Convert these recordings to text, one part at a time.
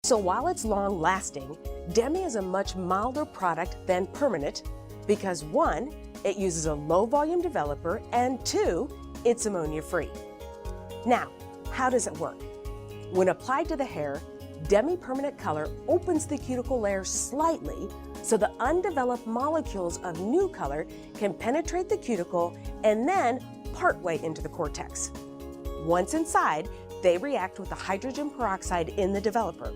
So while it's long-lasting, Demi is a much milder product than permanent because 1, it uses a low-volume developer, and 2, it's ammonia-free. Now, how does it work? When applied to the hair, Demi Permanent Color opens the cuticle layer slightly so the undeveloped molecules of new color can penetrate the cuticle and then partway into the cortex. Once inside, they react with the hydrogen peroxide in the developer.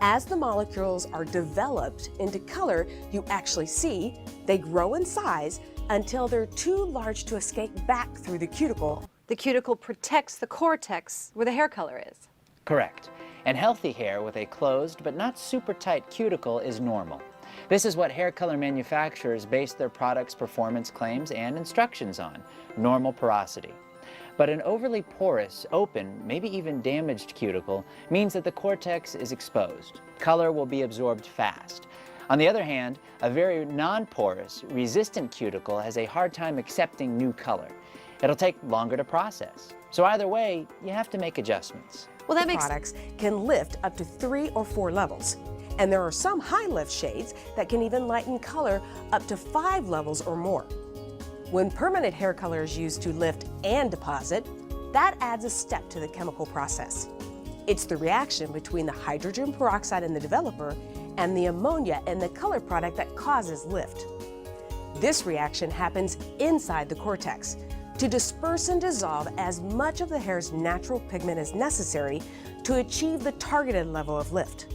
As the molecules are developed into color you actually see, they grow in size until they're too large to escape back through the cuticle. The cuticle protects the cortex where the hair color is. Correct. And healthy hair with a closed but not super tight cuticle is normal. This is what hair color manufacturers base their products' performance claims and instructions on, normal porosity. But an overly porous, open, maybe even damaged cuticle means that the cortex is exposed. Color will be absorbed fast. On the other hand, a very non-porous, resistant cuticle has a hard time accepting new color. It'll take longer to process. So either way, you have to make adjustments. Well, that makes products can lift up to 3 or 4 levels. And there are some high lift shades that can even lighten color up to 5 levels or more. When permanent hair color is used to lift and deposit, that adds a step to the chemical process. It's the reaction between the hydrogen peroxide in the developer and the ammonia in the color product that causes lift. This reaction happens inside the cortex to disperse and dissolve as much of the hair's natural pigment as necessary to achieve the targeted level of lift.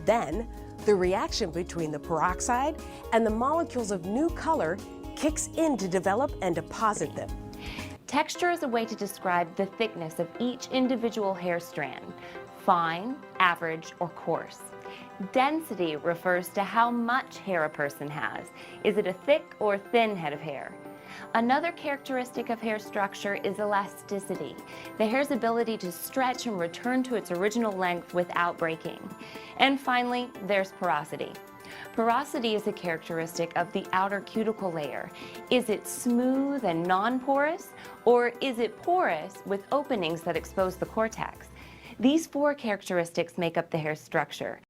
Then, the reaction between the peroxide and the molecules of new color kicks in to develop and deposit them. Texture is a way to describe the thickness of each individual hair strand, fine, average, or coarse. Density refers to how much hair a person has. Is it a thick or thin head of hair? Another characteristic of hair structure is elasticity, the hair's ability to stretch and return to its original length without breaking. And finally, there's porosity. Porosity is a characteristic of the outer cuticle layer. Is it smooth and non-porous, or is it porous with openings that expose the cortex? These 4 characteristics make up the hair structure.